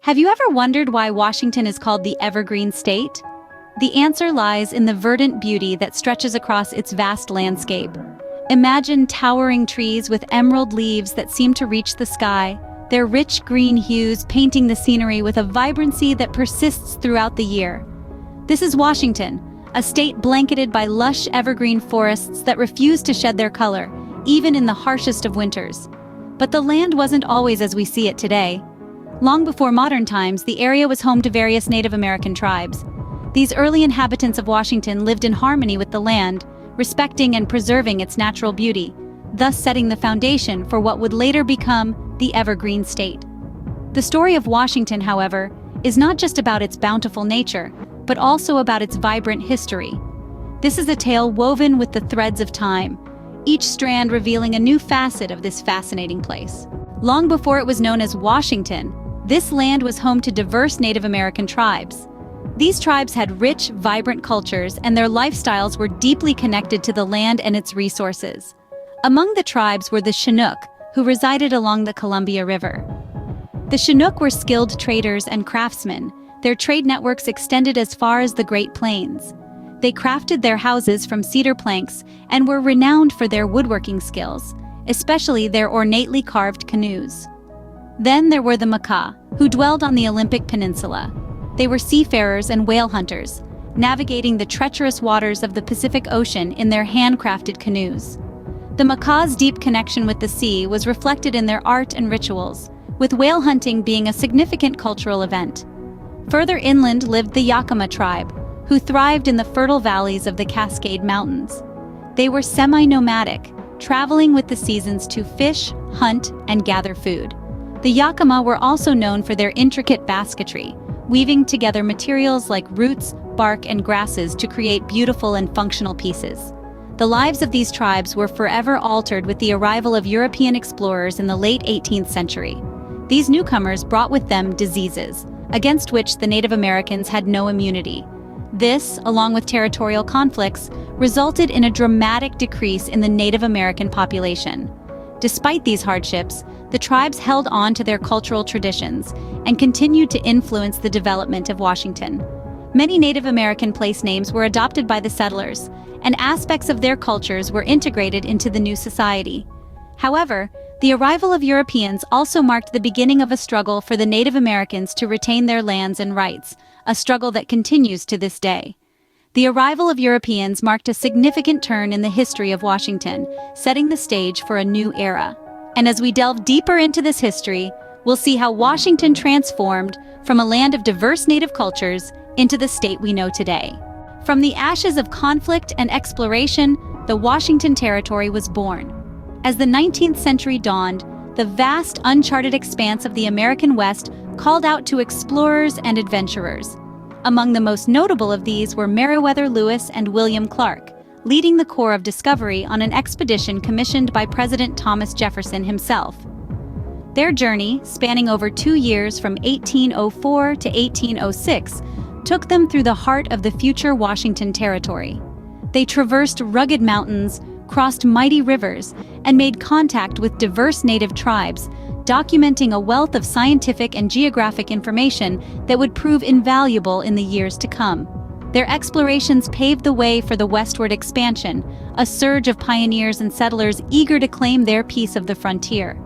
Have you ever wondered why Washington is called the Evergreen State? The answer lies in the verdant beauty that stretches across its vast landscape. Imagine towering trees with emerald leaves that seem to reach the sky, their rich green hues painting the scenery with a vibrancy that persists throughout the year. This is Washington, a state blanketed by lush evergreen forests that refuse to shed their color, even in the harshest of winters. But the land wasn't always as we see it today. Long before modern times, the area was home to various Native American tribes. These early inhabitants of Washington lived in harmony with the land, respecting and preserving its natural beauty, thus setting the foundation for what would later become the Evergreen State. The story of Washington, however, is not just about its bountiful nature, but also about its vibrant history. This is a tale woven with the threads of time, each strand revealing a new facet of this fascinating place. Long before it was known as Washington, this land was home to diverse Native American tribes. These tribes had rich, vibrant cultures, and their lifestyles were deeply connected to the land and its resources. Among the tribes were the Chinook, who resided along the Columbia River. The Chinook were skilled traders and craftsmen. Their trade networks extended as far as the Great Plains. They crafted their houses from cedar planks and were renowned for their woodworking skills, especially their ornately carved canoes. Then there were the Makah, who dwelled on the Olympic Peninsula. They were seafarers and whale hunters, navigating the treacherous waters of the Pacific Ocean in their handcrafted canoes. The Makah's deep connection with the sea was reflected in their art and rituals, with whale hunting being a significant cultural event. Further inland lived the Yakama tribe, who thrived in the fertile valleys of the Cascade Mountains. They were semi-nomadic, traveling with the seasons to fish, hunt, and gather food. The Yakama were also known for their intricate basketry, weaving together materials like roots, bark, and grasses to create beautiful and functional pieces. The lives of these tribes were forever altered with the arrival of European explorers in the late 18th century. These newcomers brought with them diseases, against which the Native Americans had no immunity. This, along with territorial conflicts, resulted in a dramatic decrease in the Native American population. Despite these hardships, the tribes held on to their cultural traditions and continued to influence the development of Washington. Many Native American place names were adopted by the settlers, and aspects of their cultures were integrated into the new society. However, the arrival of Europeans also marked the beginning of a struggle for the Native Americans to retain their lands and rights, a struggle that continues to this day. The arrival of Europeans marked a significant turn in the history of Washington, setting the stage for a new era. And as we delve deeper into this history, we'll see how Washington transformed from a land of diverse Native cultures into the state we know today. From the ashes of conflict and exploration, the Washington Territory was born. As the 19th century dawned, the vast, uncharted expanse of the American West called out to explorers and adventurers. Among the most notable of these were Meriwether Lewis and William Clark, leading the Corps of Discovery on an expedition commissioned by President Thomas Jefferson himself. Their journey, spanning over 2 years from 1804 to 1806, took them through the heart of the future Washington Territory. They traversed rugged mountains, crossed mighty rivers, and made contact with diverse native tribes, documenting a wealth of scientific and geographic information that would prove invaluable in the years to come. Their explorations paved the way for the westward expansion, a surge of pioneers and settlers eager to claim their piece of the frontier.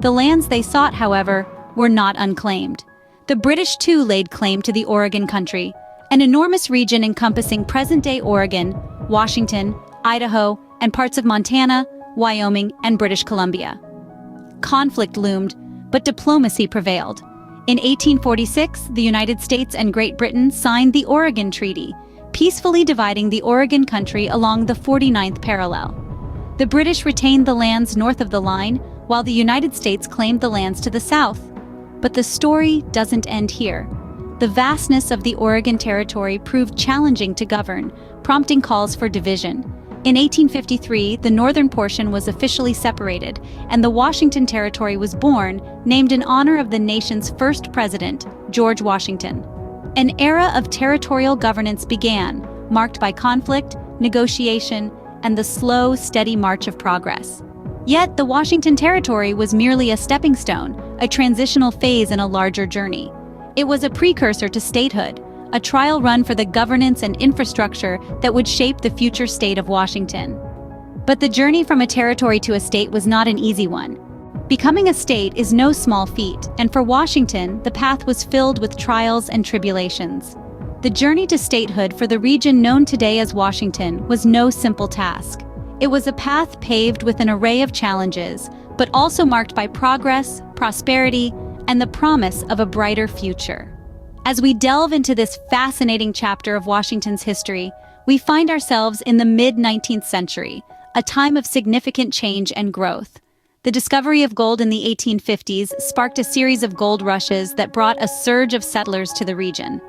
The lands they sought, however, were not unclaimed. The British too laid claim to the Oregon Country, an enormous region encompassing present-day Oregon, Washington, Idaho, and parts of Montana, Wyoming, and British Columbia. Conflict loomed, but diplomacy prevailed. In 1846, the United States and Great Britain signed the Oregon Treaty, peacefully dividing the Oregon Country along the 49th parallel. The British retained the lands north of the line, while the United States claimed the lands to the south. But the story doesn't end here. The vastness of the Oregon Territory proved challenging to govern, prompting calls for division. In 1853, the northern portion was officially separated, and the Washington Territory was born, named in honor of the nation's first president, George Washington. An era of territorial governance began, marked by conflict, negotiation, and the slow, steady march of progress. Yet, the Washington Territory was merely a stepping stone, a transitional phase in a larger journey. It was a precursor to statehood, a trial run for the governance and infrastructure that would shape the future state of Washington. But the journey from a territory to a state was not an easy one. Becoming a state is no small feat, and for Washington, the path was filled with trials and tribulations. The journey to statehood for the region known today as Washington was no simple task. It was a path paved with an array of challenges, but also marked by progress, prosperity, and the promise of a brighter future. As we delve into this fascinating chapter of Washington's history, we find ourselves in the mid-19th century, a time of significant change and growth. The discovery of gold in the 1850s sparked a series of gold rushes that brought a surge of settlers to the region.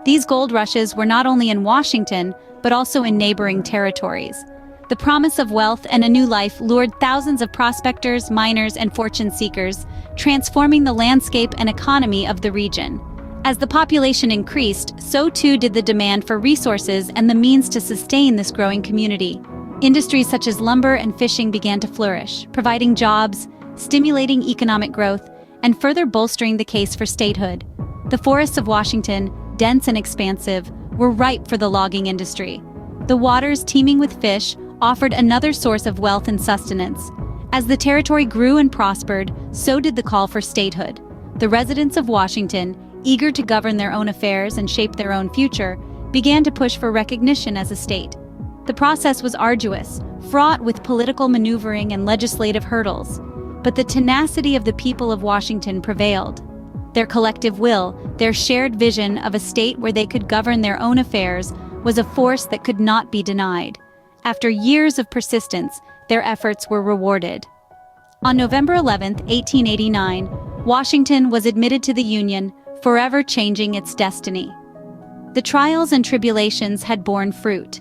These gold rushes were not only in Washington, but also in neighboring territories. The promise of wealth and a new life lured thousands of prospectors, miners, and fortune seekers, transforming the landscape and economy of the region. As the population increased, so too did the demand for resources and the means to sustain this growing community. Industries such as lumber and fishing began to flourish, providing jobs, stimulating economic growth, and further bolstering the case for statehood. The forests of Washington, dense and expansive, were ripe for the logging industry. The waters, teeming with fish, offered another source of wealth and sustenance. As the territory grew and prospered, so did the call for statehood. The residents of Washington, eager to govern their own affairs and shape their own future, began to push for recognition as a state. The process was arduous, fraught with political maneuvering and legislative hurdles, but the tenacity of the people of Washington prevailed. Their collective will, their shared vision of a state where they could govern their own affairs, was a force that could not be denied. After years of persistence, their efforts were rewarded. On November 11, 1889, Washington was admitted to the Union, forever changing its destiny. The trials and tribulations had borne fruit.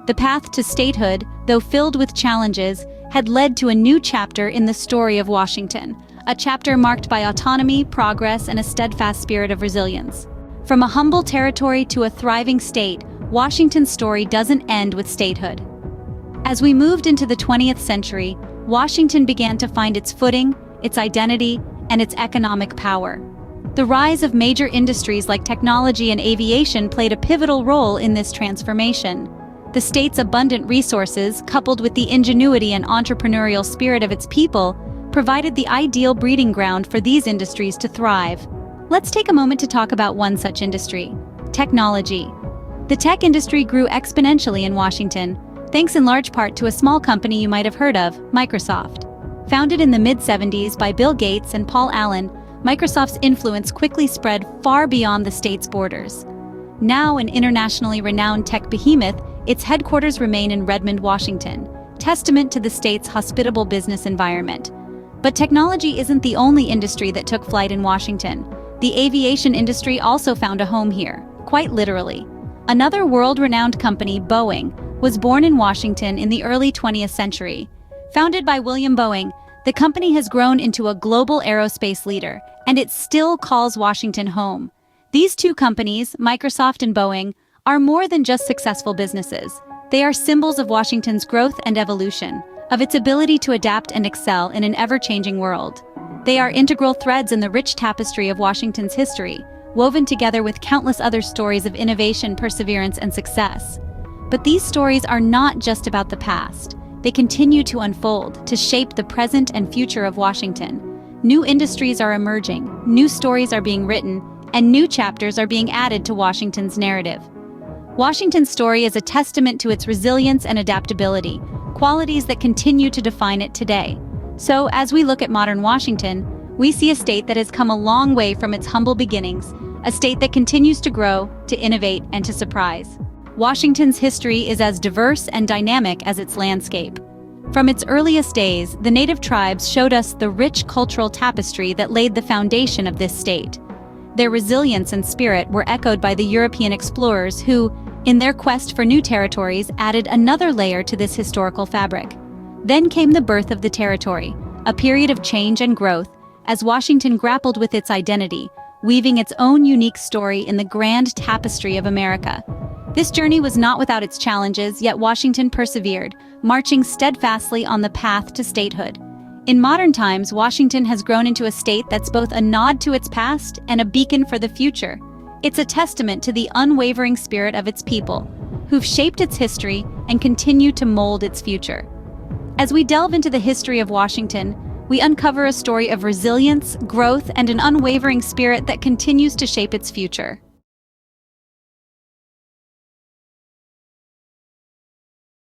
The path to statehood, though filled with challenges, had led to a new chapter in the story of Washington, a chapter marked by autonomy, progress, and a steadfast spirit of resilience. From a humble territory to a thriving state, Washington's story doesn't end with statehood. As we moved into the 20th century, Washington began to find its footing, its identity, and its economic power. The rise of major industries like technology and aviation played a pivotal role in this transformation. The state's abundant resources, coupled with the ingenuity and entrepreneurial spirit of its people, provided the ideal breeding ground for these industries to thrive. Let's take a moment to talk about one such industry: technology. The tech industry grew exponentially in Washington, thanks in large part to a small company you might have heard of, Microsoft. Founded in the mid-70s by Bill Gates and Paul Allen, Microsoft's influence quickly spread far beyond the state's borders. Now an internationally renowned tech behemoth, its headquarters remain in Redmond, Washington, testament to the state's hospitable business environment. But technology isn't the only industry that took flight in Washington. The aviation industry also found a home here, quite literally. Another world-renowned company, Boeing, was born in Washington in the early 20th century. Founded by William Boeing, the company has grown into a global aerospace leader, and it still calls Washington home. These two companies, Microsoft and Boeing, are more than just successful businesses. They are symbols of Washington's growth and evolution, of its ability to adapt and excel in an ever-changing world. They are integral threads in the rich tapestry of Washington's history, woven together with countless other stories of innovation, perseverance, and success. But these stories are not just about the past. They continue to unfold, to shape the present and future of Washington. New industries are emerging, new stories are being written, and new chapters are being added to Washington's narrative. Washington's story is a testament to its resilience and adaptability, qualities that continue to define it today. So, as we look at modern Washington, we see a state that has come a long way from its humble beginnings, a state that continues to grow, to innovate, and to surprise. Washington's history is as diverse and dynamic as its landscape. From its earliest days, the native tribes showed us the rich cultural tapestry that laid the foundation of this state. Their resilience and spirit were echoed by the European explorers who, in their quest for new territories, added another layer to this historical fabric. Then came the birth of the territory, a period of change and growth, as Washington grappled with its identity, weaving its own unique story in the grand tapestry of America. This journey was not without its challenges, yet Washington persevered, marching steadfastly on the path to statehood. In modern times, Washington has grown into a state that's both a nod to its past and a beacon for the future. It's a testament to the unwavering spirit of its people, who've shaped its history and continue to mold its future. As we delve into the history of Washington, we uncover a story of resilience, growth, and an unwavering spirit that continues to shape its future.